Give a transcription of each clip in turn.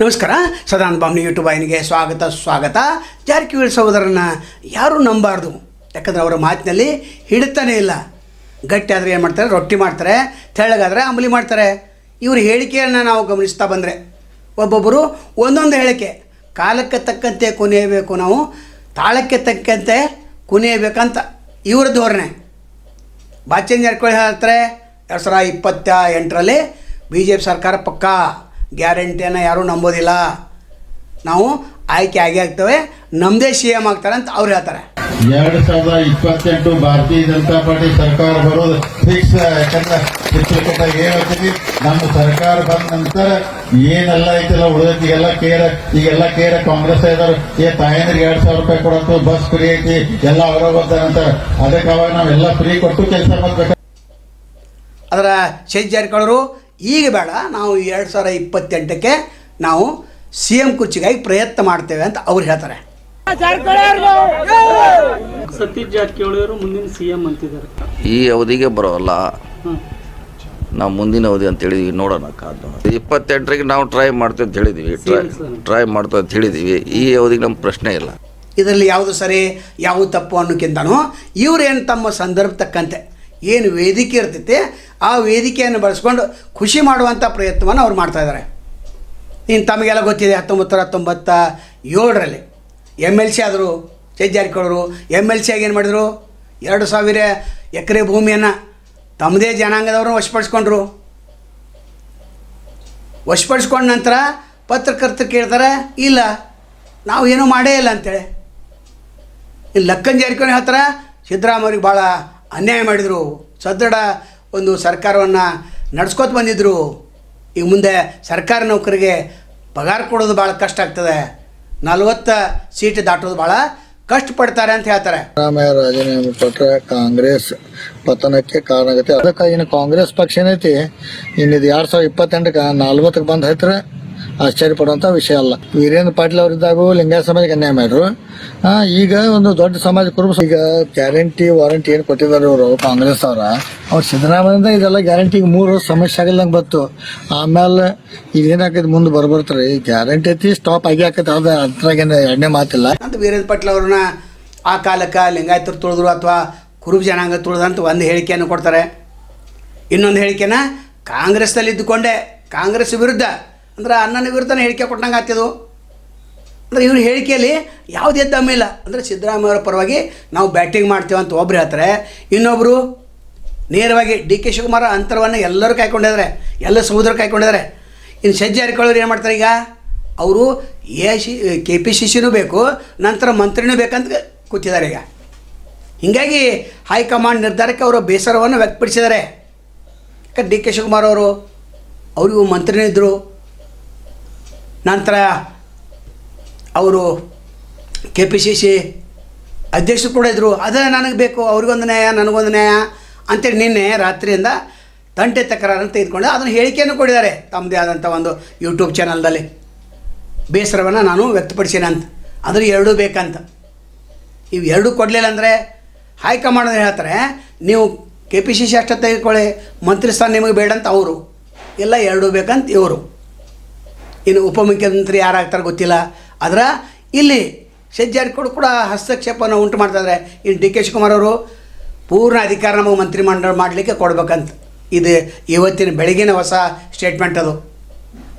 ನಮಸ್ಕಾರ. ಸದಾನಂದ ಬಾಮ್ನಿ ಯೂಟ್ಯೂಬ್ ವಾಹಿನಿಗೆ ಸ್ವಾಗತ. ಜಾರಕಿಹೊಳಿ ಸಹೋದರನ ಯಾರೂ ನಂಬಾರ್ದು, ಯಾಕಂದರೆ ಅವರ ಮಾತಿನಲ್ಲಿ ಹಿಡಿತಾನೇ ಇಲ್ಲ. ಗಟ್ಟಿ ಆದರೆ ಏನು ಮಾಡ್ತಾರೆ, ರೊಟ್ಟಿ ಮಾಡ್ತಾರೆ, ತೆಳ್ಳಗಾದರೆ ಅಂಬಲಿ ಮಾಡ್ತಾರೆ. ಇವ್ರ ಹೇಳಿಕೆಯನ್ನು ನಾವು ಗಮನಿಸ್ತಾ ಬಂದರೆ ಒಬ್ಬೊಬ್ಬರು ಒಂದೊಂದು ಹೇಳಿಕೆ, ಕಾಲಕ್ಕೆ ತಕ್ಕಂತೆ ಕುಣಿಯಬೇಕು, ನಾವು ತಾಳಕ್ಕೆ ತಕ್ಕಂತೆ ಕುಣಿಯಬೇಕಂತ ಇವ್ರ ಧೋರಣೆ. ಬಾಚೇಂದ್ರ ಜಾರಕಿಹೊಳಿ ಹೇಳ್ತಾರೆ 2028ರಲ್ಲಿ BJP ಸರ್ಕಾರ ಪಕ್ಕಾ, ಗ್ಯಾರಂಟಿಯನ್ನು ಯಾರೂ ನಂಬೋದಿಲ್ಲ, ನಾವು ಆಯ್ಕೆ ಆಗ್ತೇವೆ, ನಮ್ಮದೇ CM ಆಗ್ತಾರೆ ಅಂತ ಅವ್ರು ಹೇಳ್ತಾರೆ. 2028 ಭಾರತೀಯ ಜನತಾ ಪಾರ್ಟಿ ಸರ್ಕಾರ ಬರೋದು ಫಿಕ್ಸ್. ಯಾಕಂದ್ರೆ ಚಿತ್ರಕೂಟ ಹೇಳ್ತೀವಿ, ನಮ್ಮ ಸರ್ಕಾರ ಬಂದ ನಂತರ ಏನೆಲ್ಲ ಐತಿಲ್ಲ ಉಳಿದೈತಿ ಈಗೆಲ್ಲ ಕೇರ ಕಾಂಗ್ರೆಸ್ ಇದಾರೆ. ತಾಯಂದ್ರಿಗೆ 2,000 ರೂಪಾಯಿ ಕೊಡತ್ತು, ಬಸ್ ಫ್ರೀ ಐತಿ, ಎಲ್ಲ ಅವರ ಅಂತಾರೆ. ಅದಕ್ಕೆ ಅವಾಗ ನಾವೆಲ್ಲ ಫ್ರೀ ಕೊಟ್ಟು ಕೆಲಸ ಮಾಡ್ಬೇಕು. ಅದರ ಶಶಿ ಜಾರಕಿಹೊಳಿ ಈಗ ಬೇಡ, ನಾವು 2028ಕ್ಕೆ ನಾವು CM ಕುರ್ಚಿಗಾಗಿ ಪ್ರಯತ್ನ ಮಾಡ್ತೇವೆ ಅಂತ ಅವ್ರು ಹೇಳ್ತಾರೆ. ಸತೀಶ್ ಜಾರಕಿಹೊಳಿ ಅವರು ಮುಂದಿನ CM ಅಂತಿದ್ದಾರೆ. ಈ ಅವಧಿಗೆ ಬರೋಲ್ಲ, ನಾವು ಮುಂದಿನ ಅವಧಿ ಅಂತ ಹೇಳಿದ್ವಿ, ನೋಡೋಣ ಕಾದು. 28ರಿಗೆ ನಾವು ಟ್ರೈ ಮಾಡ್ತೇವೆ ಅಂತ ಹೇಳಿದ್ವಿ, ಟ್ರೈ ಮಾಡ್ತೇವೆ ಅಂತ ಹೇಳಿದ್ವಿ. ಈ ಅವಧಿಗೆ ನಮ್ಮ ಪ್ರಶ್ನೆ ಇಲ್ಲ. ಇದರಲ್ಲಿ ಯಾವುದು ಸರಿ ಯಾವುದು ತಪ್ಪು ಅನ್ನೋಕ್ಕಿಂತನೂ ಇವರೇನು ತಮ್ಮ ಸಂದರ್ಭ ತಕ್ಕಂತೆ ಏನು ವೇದಿಕೆ ಇರ್ತೈತೆ ಆ ವೇದಿಕೆಯನ್ನು ಬಳಸ್ಕೊಂಡು ಖುಷಿ ಮಾಡುವಂಥ ಪ್ರಯತ್ನವನ್ನು ಅವ್ರು ಮಾಡ್ತಾಯಿದ್ದಾರೆ. ಇನ್ನು ತಮಗೆಲ್ಲ ಗೊತ್ತಿದೆ, 1997ರಲ್ಲಿ MLC ಆದರು ಶಶಿ ಜಾರಕಿಹೊಳಿ. MLC ಆಗಿ ಏನು ಮಾಡಿದರು, 2,000 ಎಕರೆ ಭೂಮಿಯನ್ನು ತಮ್ಮದೇ ಜನಾಂಗದವ್ರನ್ನ ವಶಪಡಿಸ್ಕೊಂಡ ನಂತರ ಪತ್ರಕರ್ತರು ಕೇಳ್ತಾರೆ, ಇಲ್ಲ ನಾವು ಏನೂ ಮಾಡೇ ಇಲ್ಲ ಅಂತೇಳಿ. ಇನ್ನು ಲಕ್ಕನ್ ಜಾರಕಿಹೊಳಿ ಹೇಳ್ತಾರೆ, ಸಿದ್ದರಾಮಯ್ಯವ್ರಿಗೆ ಭಾಳ ಅನ್ಯಾಯ ಮಾಡಿದರು, ಸದೃಢ ಒಂದು ಸರ್ಕಾರವನ್ನು ನಡೆಸ್ಕೊತ ಬಂದಿದ್ದರು, ಈಗ ಮುಂದೆ ಸರ್ಕಾರಿ ನೌಕರಿಗೆ ಪಗಾರ ಕೊಡೋದು ಭಾಳ ಕಷ್ಟ ಆಗ್ತದೆ, 40 ಸೀಟ್ ದಾಟೋದು ಭಾಳ ಕಷ್ಟಪಡ್ತಾರೆ ಅಂತ ಹೇಳ್ತಾರೆ. ಸಿದ್ದರಾಮಯ್ಯ ರಾಜೀನಾಮೆ ಕೊಟ್ಟರೆ ಕಾಂಗ್ರೆಸ್ ಪತನಕ್ಕೆ ಕಾರಣ ಆಗುತ್ತೆ. ಅದಕ್ಕೆ ಇನ್ನು ಕಾಂಗ್ರೆಸ್ ಪಕ್ಷ ಏನೈತಿ, ಇನ್ನಿದು 2028ಕ್ಕೆ 40ಕ್ಕೆ ಬಂದು ಹೈತ್ರೆ ಆಶ್ಚರ್ಯ ಪಡುವಂಥ ವಿಷಯ ಅಲ್ಲ. ವೀರೇಂದ್ರ ಪಾಟೀಲ್ ಅವರಿದ್ದಾಗೂ ಲಿಂಗಾಯತ ಸಮಾಜಕ್ಕೆ ಅನ್ಯಾಯ ಮಾಡ್ರು. ಈಗ ಒಂದು ದೊಡ್ಡ ಸಮಾಜ ಕುರುಬ ಈಗ ಗ್ಯಾರಂಟಿ ವಾರಂಟಿ ಏನು ಕೊಟ್ಟಿದ್ದಾರೆ ಅವರು ಕಾಂಗ್ರೆಸ್ ಅವ್ರು ಸಿದ್ದರಾಮಯ್ಯದಿಂದ ಇದೆಲ್ಲ ಗ್ಯಾರಂಟಿಗೆ 3 ವರ್ಷ ಸಮಸ್ಯೆ ಆಗಿಲ್ಲಂಗೆ ಬಂತು. ಆಮೇಲೆ ಈಗ ಏನಾಕೈತಿ, ಮುಂದೆ ಬರ್ತಾರೆ ಈ ಗ್ಯಾರಂಟಿ ಐತಿ ಸ್ಟಾಪ್ ಆಗಿ ಆಕೈತೆ, ಅದು ಅದ್ರಾಗೇನು ಎರಡನೇ ಮಾತಿಲ್ಲ ಅಂತ ವೀರೇಂದ್ರ ಪಾಟೀಲ್ ಅವ್ರನ್ನ ಆ ಕಾಲಕ್ಕೆ ಲಿಂಗಾಯತರು ತುಳಿದ್ರು ಅಥವಾ ಕುರುಬ ಜನಾಂಗ ತುಳಿದಂತ ಒಂದು ಹೇಳಿಕೆಯನ್ನು ಕೊಡ್ತಾರೆ. ಇನ್ನೊಂದು ಹೇಳಿಕೆನ ಕಾಂಗ್ರೆಸ್ನಲ್ಲಿ ಇದ್ದುಕೊಂಡೆ ಕಾಂಗ್ರೆಸ್ ವಿರುದ್ಧ ಅಂದ್ರೆ ಅಣ್ಣನ ವಿರುದ್ಧನೇ ಹೇಳಿಕೆ ಕೊಟ್ಟಂಗೆ ಆಗ್ತಿದ್ದು. ಅಂದರೆ ಇವ್ರ ಹೇಳಿಕೆಯಲ್ಲಿ ಯಾವುದೇ ದಮ್ಮಿಲ್ಲ. ಅಂದರೆ ಸಿದ್ದರಾಮಯ್ಯವರ ಪರವಾಗಿ ನಾವು ಬ್ಯಾಟಿಂಗ್ ಮಾಡ್ತೇವೆ ಅಂತ ಒಬ್ರು ಹೇಳ್ತಾರೆ, ಇನ್ನೊಬ್ಬರು ನೇರವಾಗಿ DK ಶಿವಕುಮಾರ್ ಅಂತರವನ್ನು ಎಲ್ಲರೂ ಕಾಯ್ಕೊಂಡಿದ್ದಾರೆ, ಎಲ್ಲ ಸಮುದ್ರ ಕಾಯ್ಕೊಂಡಿದ್ದಾರೆ. ಇನ್ನು ಶಶಿ ಜಾರಕಿಹೊಳಿ ಏನು ಮಾಡ್ತಾರೆ, ಈಗ ಅವರು KPCCನೂ ಬೇಕು, ನಂತರ ಮಂತ್ರಿನೂ ಬೇಕಂತ ಕೂತಿದ್ದಾರೆ. ಈಗ ಹೀಗಾಗಿ ಹೈಕಮಾಂಡ್ ನಿರ್ಧಾರಕ್ಕೆ ಅವರು ಬೇಸರವನ್ನು ವ್ಯಕ್ತಪಡಿಸಿದ್ದಾರೆ. ಯಾಕಂದ್ರೆ DK ಶಿವಕುಮಾರ್ ಅವರಿಗೂ ಮಂತ್ರಿನೂ ಇದ್ದರು, ನಂತರ ಅವರು KPCC ಅಧ್ಯಕ್ಷರು ಕೂಡ ಇದ್ದರು. ಅದೇ ನನಗೆ ಬೇಕು, ಅವ್ರಿಗೊಂದು ನ್ಯಾಯ ನನಗೊಂದು ನ್ಯಾಯ ಅಂತೇಳಿ ನಿನ್ನೆ ರಾತ್ರಿಯಿಂದ ತಂಟೆ ತಕರಾರನ್ನು ತೆಗೆದುಕೊಂಡು ಅದನ್ನು ಹೇಳಿಕೆಯನ್ನು ಕೊಟ್ಟಿದ್ದಾರೆ ತಮ್ಮದೇ ಆದಂಥ ಒಂದು ಯೂಟ್ಯೂಬ್ ಚಾನಲ್ದಲ್ಲಿ. ಬೇಸರವನ್ನು ನಾನು ವ್ಯಕ್ತಪಡಿಸೇನೆ ಅಂತ, ಆದರೆ ಎರಡೂ ಬೇಕಂತ. ಇವು ಎರಡೂ ಕೊಡಲಿಲ್ಲ ಅಂದರೆ ಹೈಕಮಾಂಡ್ ಹೇಳ್ತಾರೆ, ನೀವು KPCC ಅಷ್ಟೇ ತೆಗೆದುಕೊಳ್ಳಿ, ಮಂತ್ರಿ ಸ್ಥಾನ ನಿಮಗೆ ಬೇಡ ಅಂತ ಅವರು, ಎಲ್ಲ ಎರಡೂ ಬೇಕಂತ ಇವರು. ಇನ್ನು ಉಪಮುಖ್ಯಮಂತ್ರಿ ಯಾರಾಗ್ತಾರೆ ಗೊತ್ತಿಲ್ಲ. ಆದರೆ ಇಲ್ಲಿ ಶಶಿ ಜಾರಕಿಹೊಳಿ ಕೂಡ ಹಸ್ತಕ್ಷೇಪವನ್ನು ಉಂಟು ಮಾಡ್ತಾಯಿದ್ದಾರೆ. ಇನ್ನು DK ಶಿವಕುಮಾರ್ ಅವರು ಪೂರ್ಣ ಅಧಿಕಾರ ನಮಗೆ ಮಂತ್ರಿಮಂಡಲ ಮಾಡಲಿಕ್ಕೆ ಕೊಡ್ಬೇಕಂತ. ಇದು ಇವತ್ತಿನ ಬೆಳಗಿನ ಹೊಸ ಸ್ಟೇಟ್ಮೆಂಟ್ ಅದು.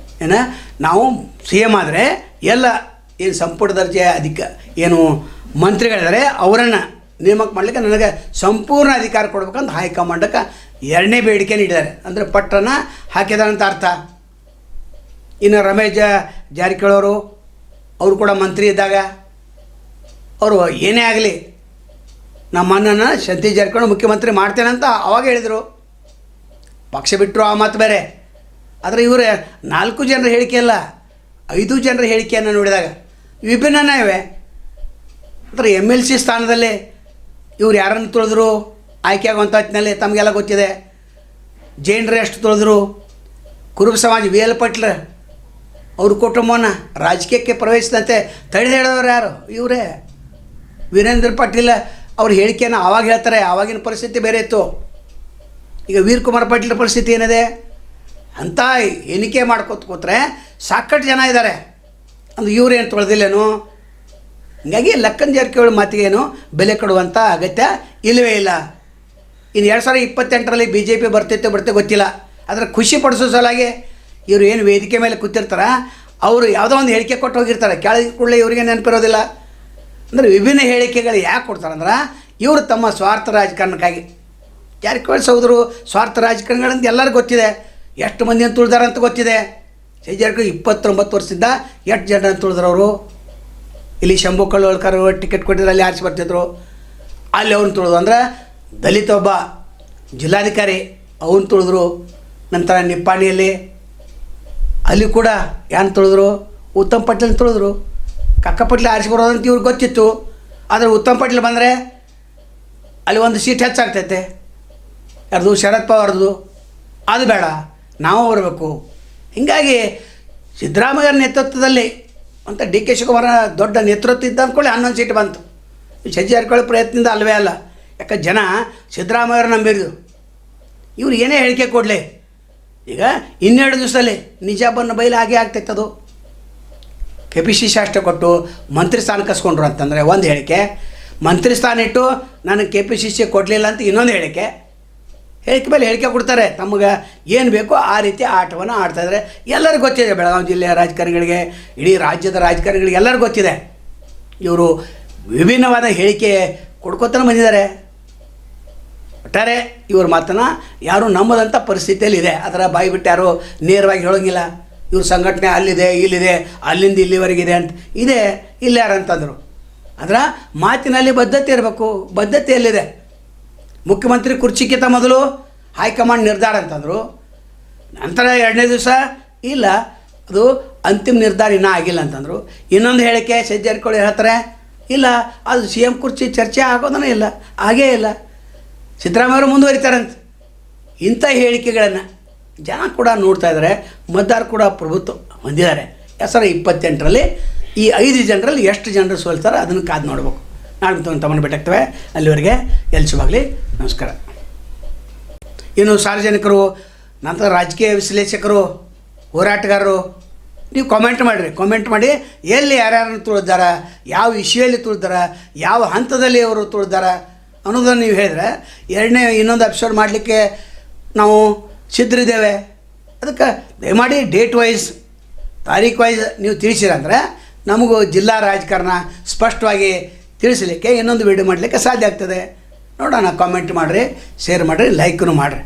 ನಾವು CM ಆದರೆ ಎಲ್ಲ ಏನು ಸಂಪುಟ ದರ್ಜೆಯ ಏನು ಮಂತ್ರಿಗಳಿದ್ದಾರೆ ಅವರನ್ನು ನೇಮಕ ಮಾಡಲಿಕ್ಕೆ ನನಗೆ ಸಂಪೂರ್ಣ ಅಧಿಕಾರ ಕೊಡ್ಬೇಕಂತ ಹೈಕಮಾಂಡಕ್ಕೆ 2ನೇ ಬೇಡಿಕೆ ನೀಡಿದ್ದಾರೆ. ಅಂದರೆ ಪಟ್ಟನ್ನು ಹಾಕಿದ್ದಾರೆ ಅಂತ ಅರ್ಥ. ಇನ್ನು ರಮೇಶ್ ಜಾರಕಿಹೊಳಿ ಅವರು ಕೂಡ ಮಂತ್ರಿ ಇದ್ದಾಗ ಅವರು ಏನೇ ಆಗಲಿ ನಮ್ಮ ಅಣ್ಣನ ಸತೀಶ್ ಜಾರಕಿಹೊಳಿ ಮುಖ್ಯಮಂತ್ರಿ ಮಾಡ್ತೇನಂತ ಅವಾಗ ಹೇಳಿದರು. ಪಕ್ಷ ಬಿಟ್ಟರು ಆ ಮಾತು ಬೇರೆ. ಆದರೆ ಇವರು 4 ಜನರ ಹೇಳಿಕೆ ಅಲ್ಲ, 5 ಜನರ ಹೇಳಿಕೆಯನ್ನು ನೋಡಿದಾಗ ವಿಭಿನ್ನನೇ ಇವೆ. ಅಂದರೆ MLC ಸ್ಥಾನದಲ್ಲಿ ಇವ್ರು ಯಾರನ್ನು ತುಳಿದ್ರು ಆಯ್ಕೆ ಆಗುವಂಥ ಹೊತ್ತಿನಲ್ಲಿ ತಮಗೆಲ್ಲ ಗೊತ್ತಿದೆ. ಜೈನರು ಎಷ್ಟು ತುಳಿದ್ರು, ಕುರುಬ ಸಮಾಜ VL ಪಾಟೀಲ್ ಅವ್ರ ಕುಟುಂಬವನ್ನು ರಾಜಕೀಯಕ್ಕೆ ಪ್ರವೇಶಿಸಿದಂತೆ ತಡೆದೇಳೋರು ಯಾರು, ಇವರೇ. ವೀರೇಂದ್ರ ಪಾಟೀಲ್ ಅವ್ರ ಹೇಳಿಕೆಯನ್ನು ಆವಾಗ ಹೇಳ್ತಾರೆ, ಆವಾಗಿನ ಪರಿಸ್ಥಿತಿ ಬೇರೆ ಇತ್ತು. ಈಗ ವೀರ್ ಕುಮಾರ್ ಪಾಟೀಲ್ ಪರಿಸ್ಥಿತಿ ಏನಿದೆ, ಅಂಥ ಎಣಿಕೆ ಮಾಡ್ಕೊತ ಕೂತ್ರೆ ಸಾಕಷ್ಟು ಜನ ಇದ್ದಾರೆ, ಅಂದ್ರೆ ಇವ್ರೇನು ತೊಳೆದಿಲ್ಲೇನು. ಹೀಗಾಗಿ ಲಕ್ಕನ್ ಜಾರಕಿಹೊಳಿ ಮಾತಿಗೇನು ಬೆಲೆ ಕೊಡುವಂಥ ಅಗತ್ಯ ಇಲ್ಲವೇ ಇಲ್ಲ. ಇನ್ನು 2028ರಲ್ಲಿ BJP ಬರ್ತೈತೆ ಗೊತ್ತಿಲ್ಲ. ಅದರ ಖುಷಿ ಪಡಿಸೋ ಸಲಾಗಿ ಇವರು ಏನು ವೇದಿಕೆ ಮೇಲೆ ಕೂತಿರ್ತಾರೆ, ಅವರು ಯಾವುದೋ ಒಂದು ಹೇಳಿಕೆ ಕೊಟ್ಟು ಹೋಗಿರ್ತಾರೆ, ಕೆಳಗೆ ಕೂಡಲೇ ಇವರಿಗೆ ನೆನಪಿರೋದಿಲ್ಲ. ಅಂದರೆ ವಿಭಿನ್ನ ಹೇಳಿಕೆಗಳು ಯಾಕೆ ಕೊಡ್ತಾರಂದ್ರೆ ಇವರು ತಮ್ಮ ಸ್ವಾರ್ಥ ರಾಜಕಾರಣಕ್ಕಾಗಿ. ಜಾರಕಿಹೊಳಿ ಸಹೋದರು ಸ್ವಾರ್ಥ ರಾಜಕಾರಣಿಗಳಂತ ಎಲ್ಲರಿಗೂ ಗೊತ್ತಿದೆ, ಎಷ್ಟು ಮಂದಿಯನ್ನು ತುಳಿದಾರ ಅಂತ ಗೊತ್ತಿದೆ. ಜಾರಕಿಹೊಳಿ 29 ವರ್ಷದಿಂದ ಎಷ್ಟು ಜನರನ್ನು ತುಳಿದ್ರವರು. ಇಲ್ಲಿ ಶಂಭು ಕಳ್ಳೋಳ್ಕರ್ ಟಿಕೆಟ್ ಕೊಟ್ಟಿದ್ರೆ ಅಲ್ಲಿ ಆರಿಸಿ ಬರ್ತಿದ್ರು, ಅಲ್ಲಿ ಅವ್ರನ್ನ ತುಳಿದು. ಅಂದ್ರೆ ದಲಿತ ಒಬ್ಬ ಜಿಲ್ಲಾಧಿಕಾರಿ ಅವನು ತುಳಿದ್ರು. ನಂತರ ನಿಪ್ಪಾಣಿಯಲ್ಲಿ ಅಲ್ಲಿ ಕೂಡ ಯಾರು ತುಳಿದ್ರು, ಉತ್ತಮ್ ಪಾಟೀಲ್ ತುಳಿದ್ರು. ಕಕ್ಕ ಪಾಟೀಲ್ ಆರಿಸಿ ಬರೋದಂತ ಇವ್ರಿಗೆ ಗೊತ್ತಿತ್ತು. ಆದರೆ ಉತ್ತಮ್ ಪಾಟೀಲ್ ಬಂದರೆ ಅಲ್ಲಿ ಒಂದು ಸೀಟ್ ಹೆಚ್ಚಾಗ್ತೈತೆ, ಯಾರ್ದು ಶರದ್ ಪವಾರ್ದು, ಅದು ಬೇಡ, ನಾವು ಬರಬೇಕು. ಹೀಗಾಗಿ ಸಿದ್ದರಾಮಯ್ಯರ ನೇತೃತ್ವದಲ್ಲಿ ಅಂತ DK ಶಿವಕುಮಾರ ದೊಡ್ಡ ನೇತೃತ್ವ ಇದ್ದ ಅಂದ್ಕೊಳ್ಳಿ 11 ಸೀಟ್ ಬಂತು. ಜಾರಕಿಹೊಳಿ ಪ್ರಯತ್ನದಿಂದ ಅಲ್ಲವೇ ಅಲ್ಲ. ಯಾಕೆ ಜನ ಸಿದ್ದರಾಮಯ್ಯವ್ರು ನಂಬಿದ್ರು. ಇವ್ರು ಏನೇ ಹೇಳಿಕೆ ಕೊಡಲಿ, ಈಗ 12 ದಿವಸದಲ್ಲಿ ನಿಜಾಬನ್ನು ಬಯಲು ಹಾಗೆ ಆಗ್ತೈತೆ. ಅದು KPCC ಅಷ್ಟೇ ಕೊಟ್ಟು ಮಂತ್ರಿ ಸ್ಥಾನ ಕಸ್ಕೊಂಡ್ರು ಅಂತಂದರೆ ಒಂದು ಹೇಳಿಕೆ, ಮಂತ್ರಿ ಸ್ಥಾನ ಇಟ್ಟು ನನಗೆ KPCC ಕೊಡಲಿಲ್ಲ ಅಂತ ಇನ್ನೊಂದು ಹೇಳಿಕೆ ಮೇಲೆ ಹೇಳಿಕೆ ಕೊಡ್ತಾರೆ. ತಮಗೆ ಏನು ಬೇಕೋ ಆ ರೀತಿ ಆಟವನ್ನು ಆಡ್ತಾಯಿದ್ದಾರೆ. ಎಲ್ಲರಿಗೂ ಗೊತ್ತಿದೆ, ಬೆಳಗಾವಿ ಜಿಲ್ಲೆಯ ರಾಜಕಾರಣಿಗಳಿಗೆ, ಇಡೀ ರಾಜ್ಯದ ರಾಜಕಾರಣಿಗಳಿಗೆ ಎಲ್ಲರಿಗೂ ಗೊತ್ತಿದೆ. ಇವರು ವಿಭಿನ್ನವಾದ ಹೇಳಿಕೆ ಕೊಡ್ಕೋತಾನೆ ಬಂದಿದ್ದಾರೆ. ಒಟ್ಟಾರೆ ಇವ್ರ ಮಾತನ್ನು ಯಾರು ನಂಬದಂಥ ಪರಿಸ್ಥಿತಿಯಲ್ಲಿದೆ. ಅದರ ಬಾಯಿ ಬಿಟ್ಟು ಯಾರು ನೇರವಾಗಿ ಹೇಳೋಂಗಿಲ್ಲ. ಇವ್ರ ಸಂಘಟನೆ ಅಲ್ಲಿದೆ, ಇಲ್ಲಿದೆ, ಅಲ್ಲಿಂದ ಇಲ್ಲಿವರೆಗಿದೆ ಅಂತ ಇದೆ, ಇಲ್ಲ ಯಾರಂತಂದರು. ಅದರ ಮಾತಿನಲ್ಲಿ ಬದ್ಧತೆ ಇರಬೇಕು. ಬದ್ಧತೆ ಎಲ್ಲಿದೆ? ಮುಖ್ಯಮಂತ್ರಿ ಕುರ್ಚಿಕ್ಕಿಂತ ಮೊದಲು ಹೈಕಮಾಂಡ್ ನಿರ್ಧಾರ ಅಂತಂದರು. ನಂತರ 2ನೇ ದಿವಸ ಇಲ್ಲ, ಅದು ಅಂತಿಮ ನಿರ್ಧಾರ ಇನ್ನೂ ಆಗಿಲ್ಲ ಅಂತಂದರು. ಇನ್ನೊಂದು ಹೇಳಿಕೆ ಜಾರಕಿಹೊಳಿ ಹೇಳ್ತಾರೆ, ಇಲ್ಲ ಅದು CM ಕುರ್ಚಿ ಚರ್ಚೆ ಆಗೋದನೇ ಇಲ್ಲ, ಹಾಗೇ ಇಲ್ಲ, ಸಿದ್ದರಾಮಯ್ಯವರು ಮುಂದುವರಿತಾರಂತ. ಇಂಥ ಹೇಳಿಕೆಗಳನ್ನು ಜನ ಕೂಡ ನೋಡ್ತಾ ಇದ್ದಾರೆ, ಮತದಾರರು ಕೂಡ ಪ್ರಭುತ್ವ ಹೊಂದಿದ್ದಾರೆ. 2028ರಲ್ಲಿ ಈ 5 ಜನರಲ್ಲಿ ಎಷ್ಟು ಜನರು ಸೋಲ್ತಾರೆ ಅದನ್ನು ಕಾದು ನೋಡ್ಬೇಕು. ನಾಳೆ ತಮ್ಮನ್ನು ಭೇಟಿಯಾಗ್ತೇವೆ. ಅಲ್ಲಿವರೆಗೆ ಎಲ್ಲಿ ಶುಭಾಗಲಿ, ನಮಸ್ಕಾರ. ಇನ್ನು ಸಾರ್ವಜನಿಕರು, ನಂತರ ರಾಜಕೀಯ ವಿಶ್ಲೇಷಕರು, ಹೋರಾಟಗಾರರು, ನೀವು ಕಾಮೆಂಟ್ ಮಾಡಿರಿ. ಕಾಮೆಂಟ್ ಮಾಡಿ ಎಲ್ಲಿ ಯಾರ್ಯಾರನ್ನು ತುಳಿದಾರ, ಯಾವ ವಿಷಯದಲ್ಲಿ ತುಳಿದಾರ, ಯಾವ ಹಂತದಲ್ಲಿ ಅವರು ತುಳಿದಾರ ಅನ್ನೋದನ್ನು ನೀವು ಹೇಳಿದ್ರೆ ಇನ್ನೊಂದು ಎಪಿಸೋಡ್ ಮಾಡಲಿಕ್ಕೆ ನಾವು ಸಿದ್ಧರಿದ್ದೇವೆ. ಅದಕ್ಕೆ ದಯಮಾಡಿ ಡೇಟ್ ವೈಸ್, ತಾರೀಖು ವೈಸ್ ನೀವು ತಿಳಿಸಿರಂದ್ರೆ ನಮಗೂ ಜಿಲ್ಲಾ ರಾಜಕಾರಣ ಸ್ಪಷ್ಟವಾಗಿ ತಿಳಿಸಲಿಕ್ಕೆ ಇನ್ನೊಂದು ವೀಡಿಯೋ ಮಾಡಲಿಕ್ಕೆ ಸಾಧ್ಯ ಆಗ್ತದೆ. ನೋಡೋಣ. ಕಾಮೆಂಟ್ ಮಾಡಿರಿ, ಶೇರ್ ಮಾಡಿರಿ, ಲೈಕನ್ನು ಮಾಡಿರಿ.